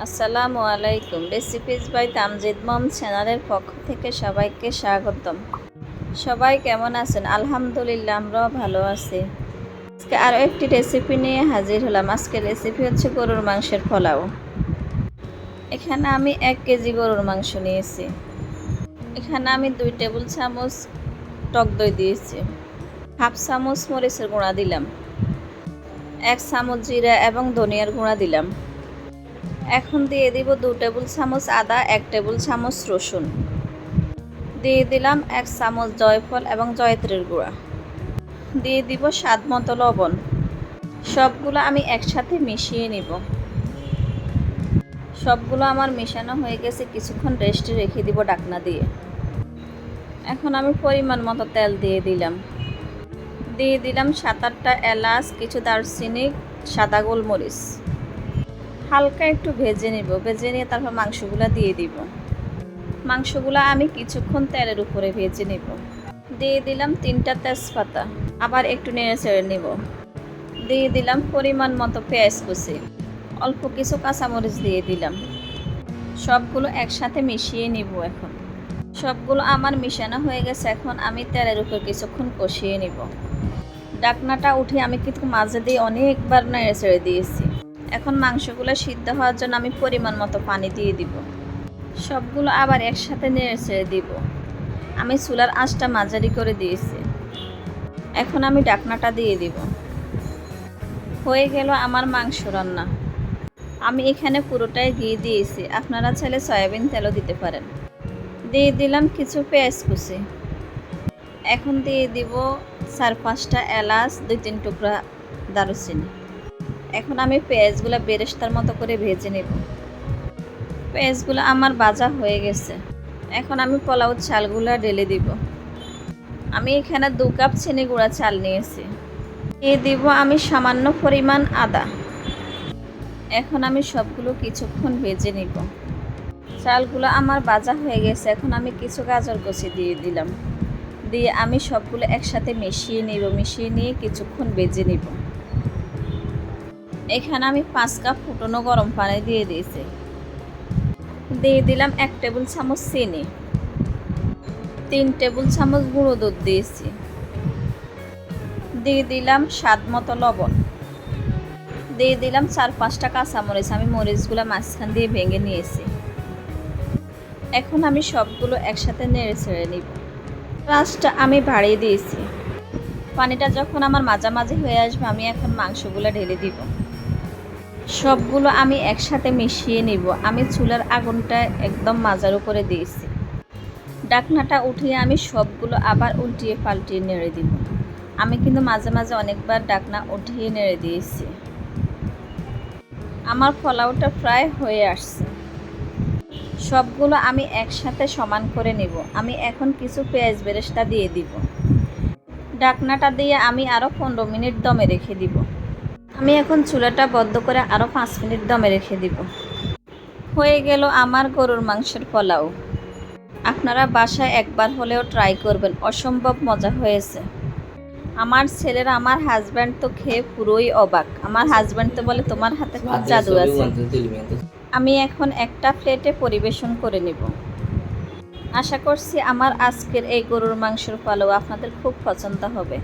আসসালামু আলাইকুম। Recipes by Tamjid মম চ্যানেলের পক্ষ থেকে সবাইকে স্বাগতম। সবাই কেমন আছেন? আলহামদুলিল্লাহ, আমরাও ভালো আছি। আজকে আরও একটি রেসিপি নিয়ে হাজির হলাম। আজকের রেসিপি হচ্ছে গরুর মাংসের পোলাও। এখানে আমি 1 কেজি গরুর মাংস নিয়েছি। এখানে আমি 2 টেবিল চামচ টক দই দিয়েছি, হাফ চামচ মরিচের গুঁড়া দিলাম, 1 চামচ জিরা এবং ধনিয়ার গুঁড়া দিলাম। এখন দিয়ে দিব 2 টেবিল চামচ আদা, 1 টেবিল চামচ রসুন, দিয়ে দিলাম 1 চামচ জয়ফল এবং জয়ত্রীর গুঁড়া, দিয়ে দিব স্বাদ মতো লবণ। সবগুলো আমি একসাথে মিশিয়ে নিব। সবগুলো আমার মেশানো হয়ে গেছে, কিছুক্ষণ রেস্টে রেখে দিব ঢাকনা দিয়ে। এখন আমি পরিমাণ মতো তেল দিয়ে দিলাম। 7-8টা এলাচ, কিছু দারচিনি, সাদা গোলমরিচ। হালকা একটু ভেজে নিব। ভেজে নিয়ে তারপর মাংসগুলো দিয়ে দিব। মাংসগুলো আমি কিছুক্ষণ তেলের উপরে ভেজে নিব। দিয়ে দিলাম 3টা তেজপাতা, আবার একটু নেড়ে চেড়ে নিব। দিয়ে দিলাম পরিমাণ মতো পেঁয়াজ কুচি, অল্প কিছু কাঁচামরিচ দিয়ে দিলাম। সবগুলো একসাথে মিশিয়ে নিব। এখন সবগুলো আমার মিশানো হয়ে গেছে। এখন আমি তেলের উপর কিছুক্ষণ কষিয়ে নিব। ঢাকনাটা উঠে আমি কিন্তু মাঝে দিয়ে অনেকবার নেড়ে চেড়ে দিয়েছি। এখন মাংসগুলো সিদ্ধ হওয়ার জন্য আমি পরিমাণ মতো পানি দিয়ে দিব। সবগুলো আবার একসাথে নেড়ে ছেড়ে দিব। আমি চুলার আঁচটা মাঝারি করে দিয়েছি। এখন আমি ঢাকনাটা দিয়ে দিব। হয়ে গেল আমার মাংস রান্না। আমি এখানে পুরোটাই ঘি দিয়েছি, আপনারা চাইলে সয়াবিন তেলও দিতে পারেন। দিয়ে দিলাম কিছু পেঁয়াজ কুচি। এখন দিয়ে দিব 4-5টা এলাচ, 2-3 টুকরা দারুচিনি। এখন আমি পেঁয়াজগুলো বেরেস্তার মতো করে ভেজে নেব। পেঁয়াজগুলো আমার ভাজা হয়ে গেছে। এখন আমি পোলাও চালগুলো ঢেলে দিব। আমি এখানে 2 কাপ চিনি গুঁড়া চাল নিয়েছি। দিয়ে দিব আমি সামান্য পরিমাণ আদা। এখন আমি সবগুলো কিছুক্ষণ ভেজে নিব। চালগুলো আমার ভাজা হয়ে গেছে। এখন আমি কিছু গাজর কুচি দিয়ে দিলাম। দিয়ে আমি সবগুলো একসাথে মিশিয়ে নিব। মিশিয়ে নিয়ে কিছুক্ষণ ভেজে নিব। এখানে আমি 5 কাপ ফুটনো গরম পানি দিয়ে দিয়েছি। দিয়ে দিলাম 1 টেবিল চামচ চিনি, 3 টেবিল চামচ গুঁড়ো দুধ দিয়েছি। দিয়ে দিলাম স্বাদ মতো লবণ। দিয়ে দিলাম 4-5টা কাঁচামরিচ, আমি মরিচগুলো মাঝখান দিয়ে ভেঙে নিয়েছি। এখন আমি সবগুলো একসাথে নেড়ে ছেড়ে নিব। আঁচটা আমি বাড়িয়ে দিয়েছি। পানিটা যখন আমার মাঝামাঝি হয়ে আসবে, আমি এখন মাংসগুলো ঢেলে দিব। সবগুলো আমি একসাথে মিশিয়ে নিব। আমি চুলার আগুনটা একদম মাঝার উপরে দিয়েছি। ঢাকনাটা উঠিয়ে আমি সবগুলো আবার উল্টিয়ে পাল্টিয়ে নেড়ে দিব। আমি কিন্তু মাঝে মাঝে অনেকবার ঢাকনা উঠিয়ে নেড়ে দিয়েছি। আমার পোলাওটা প্রায় হয়ে আসছে। সবগুলো আমি একসাথে সমান করে নিব। আমি এখন কিছু পেঁয়াজ বেরেস্তা দিয়ে দিব। ঢাকনাটা দিয়ে আমি আরও 15 মিনিট দমে রেখে দিব। আমি এখন চুলাটা বন্ধ করে আরও 5 মিনিট দমে রেখে দিব। হয়ে গেল আমার গরুর মাংসের পোলাও। আপনারা বাসায় একবার হলেও ট্রাই করবেন, অসম্ভব মজা হয়েছে। আমার ছেলেরা, আমার হাজব্যান্ড তো খেয়ে পুরোই অবাক। আমার হাজব্যান্ড তো বলে তোমার হাতে খুব জাদু আছে। আমি এখন একটা প্লেটে পরিবেশন করে নেব। আশা করছি আমার আজকের এই গরুর মাংসের পোলাও আপনাদের খুব পছন্দ হবে।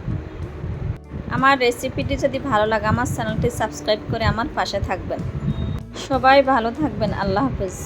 আমার রেসিপিটি যদি ভালো লাগে, আমার চ্যানেলটি সাবস্ক্রাইব করে আমার পাশে থাকবেন। সবাই ভালো থাকবেন। আল্লাহ হাফেজ।